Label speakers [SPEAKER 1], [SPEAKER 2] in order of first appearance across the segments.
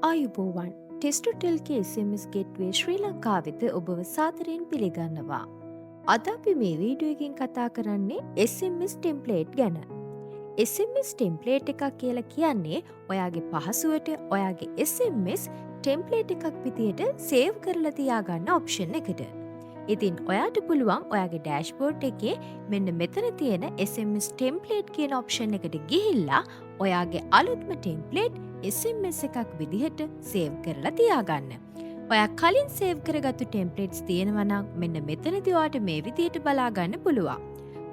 [SPEAKER 1] ආයුබෝවන් ටෙස්ටෝටෙල්ගේ SMS ගෙට්වේ ශ්‍රී ලංකා වෙත ඔබව සාදරයෙන් පිළිගන්නවා. අද අපි මේ වීඩියෝ එකකින් කතා කරන්නේ SMS ටෙම්ප්ලේට් ගැන. SMS ටෙම්ප්ලේට් එකක් කියලා කියන්නේ ඔයාගේ පහසුවට ඔයාගේ SMS ටෙම්ප්ලේට් එකක් විදියට සේව් කරලා තියාගන්න ඔප්ෂන් එකට. ඉතින් ඔයාට පුළුවන් ඔයාගේ ඩෑෂ්බෝඩ් එකේ මෙන්න මෙතන තියෙන SMS ටෙම්ප්ලේට් කියන ඔප්ෂන් එකට ගිහිල්ලා ඔයාගේ අලුත්ම ටෙම්ප්ලේට් SMS එකක් විදිහට සේව් කරලා තියාගන්න. ඔයා කලින් සේව් කරගත්තු ටෙම්ප්ලේට්ස් තියෙනවා නම් මෙන්න මෙතනදී ඔයාට මේ විදිහට බලා ගන්න පුළුවන්.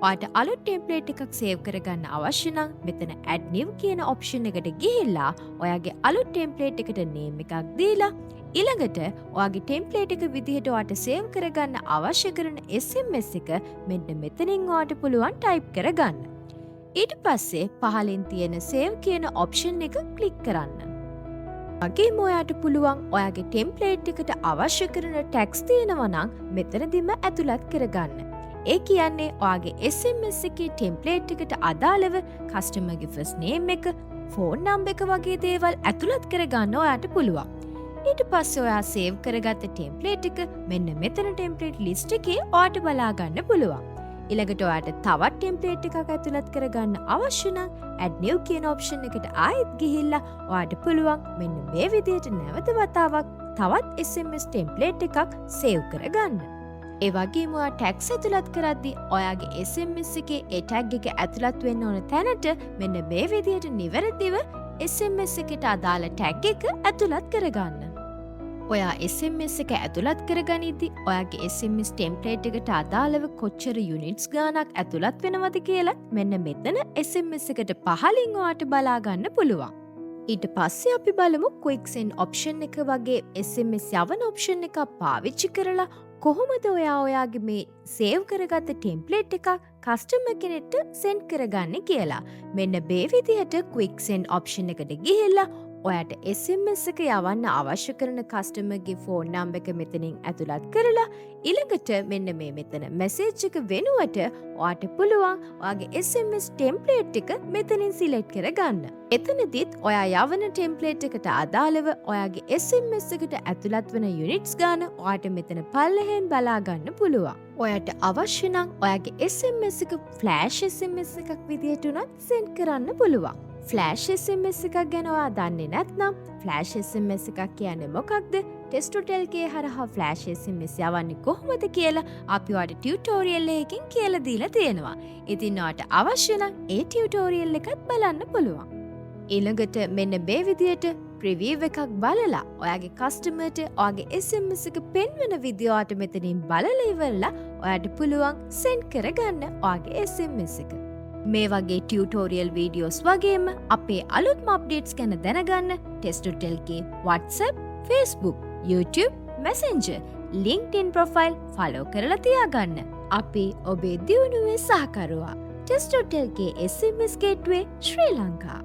[SPEAKER 1] ඔයාට අලුත් ටෙම්ප්ලේට් එකක් සේව් කරගන්න අවශ්‍ය නම් මෙතන add new කියන ඔප්ෂන් එකට ගිහිල්ලා ඔයාගේ අලුත් ටෙම්ප්ලේට් එකට name එකක් දීලා ඊළඟට ඔයාගේ ටෙම්ප්ලේට් එක විදිහට ඔයාට සේව් කරගන්න අවශ්‍ය කරන SMS එක මෙන්න මෙතනින් ඔයාට පුළුවන් ටයිප් කරගන්න. ඊට පස්සේ පහලින් තියෙන සේව් කියන ඔප්ෂන් එක ක්ලික් කරන්න. වගේම ඔයාට පුළුවන් ඔයාගේ ටෙම්ප්ලේට් එකට අවශ්‍ය කරන ටැග්ස් තියෙනවා නම් මෙතනදිම ඇතුළත් කරගන්න. ඒ කියන්නේ ඔයාගේ SMS එකේ ටෙම්ප්ලේට් එකට අදාළව කස්ටමර්ගේ ෆස්ට් නේම් එක, ෆෝන් නම්බර් එක වගේ දේවල් ඇතුළත් කරගන්න ඔයාට පුළුවන්. ඊට පස්සේ ඔයා සේව් කරගත්ත ටෙම්ප්ලේට් එක මෙන්න මෙතන ටෙම්ප්ලේට් ලිස්ට් එකේ ඔයාට බලා ගන්න පුළුවන්. ඊළඟට ඔයාට තවත් ටෙම්ප්ලේට් එකක් ඇතුළත් කරගන්න අවශ්‍ය නම් add new කියන ඔප්ෂන් එකට ආයෙත් ගිහිල්ලා ඔයාට පුළුවන් මෙන්න මේ විදිහට නැවත වතාවක් තවත් SMS ටෙම්ප්ලේට් එකක් සේව් කරගන්න. ඒ වගේම ඔයා ටැග්ස් ඇතුළත් කරද්දී ඔයාගේ SMS එකේ ඒ ටැග් එක ඇතුළත් වෙන්න ඕන තැනට මෙන්න මේ විදිහට නිවැරදිව SMS එකට අදාළ ටැග් එක ඇතුළත් කරගන්න. ඔයා SMS එක ඇතුළත් කරගනිද්දි ඔයාගේ SMS ටෙම්ප්ලේට් එකට අදාළව කොච්චර යුනිට්ස් ගාණක් ඇතුළත් වෙනවද කියලා මෙන්න මෙතන SMS එකට පහලින් ඔයාට බලා ගන්න පුළුවන්. ඊට පස්සේ අපි බලමු quick send option එක වගේ SMS යවන option එකක් පාවිච්චි කරලා කොහොමද ඔයා ඔයාගේ මේ සේව් කරගත්ත ටෙම්ප්ලේට් එක කස්ටමර් කෙනෙක්ට සෙන්ඩ් කරගන්නේ කියලා. මෙන්න මේ විදිහට quick send option එකට ගිහිල්ලා ඔයාට SMS එක යවන්න අවශ්‍ය කරන කස්ටමර්ගේ ෆෝන් නම්බර් එක මෙතනින් ඇතුළත් කරලා ඊළඟට මෙන්න මේ මෙතන මැසේජ් එක වෙනුවට ඔයාට පුළුවන් ඔයාගේ SMS ටෙම්ප්ලේට් එක මෙතනින් සිලෙක්ට් කරගන්න. එතනදිත් ඔයා යවන ටෙම්ප්ලේට් එකට අදාළව ඔයාගේ SMS එකට ඇතුළත් වෙන යුනිට්ස් ගාන ඔයාට මෙතන පල්ලෙහෙන් බලා ගන්න පුළුවන්. ඔයාට අවශ්‍ය නම් ඔයාගේ SMS එක ෆ්ලෑෂ් SMS එකක් විදිහට උනත් සෙන්ඩ් කරන්න පුළුවන්. ෆ්ලෑෂ් SMS එකක් ගැන ඔයා දන්නේ නැත්නම් ෆ්ලෑෂ් SMS එකක් කියන්නේ මොකක්ද? ටෙස්ටෝටෙල්ගේ හරහා ෆ්ලෑෂ් SMS යවන්නේ කොහොමද කියලා අපි ඔයාට ටියුටෝරියල් එකකින් කියලා දීලා තියෙනවා. ඉතින් ඔයාට අවශ්‍ය නම් ඒ ටියුටෝරියල් එකත් බලන්න පුළුවන්. ඊළඟට මෙන්න මේ විදියට ප්‍රිවිව් එකක් බලලා ඔයාගේ කස්ටමර්ට ඔයාගේ SMS එක පෙන්වන විදිය ඔයාට මෙතනින් බලලා ඉවරලා ඔයාට පුළුවන් සෙන්ඩ් කරගන්න ඔයාගේ SMS එක. මේ වගේ ටියුටෝරියල් වීඩියෝස් වගේම අපේ අලුත්ම අප්ඩේට්ස් ගැන දැනගන්න ටෙස්ටෝටෙල්ගේ WhatsApp, Facebook, YouTube, Messenger, LinkedIn profile follow කරලා තියාගන්න. අපි ඔබේ දියුණුවේ සහකරුවා. ටෙස්ටෝටෙල්ගේ SMS ගේට්වේ ශ්‍රී ලංකා.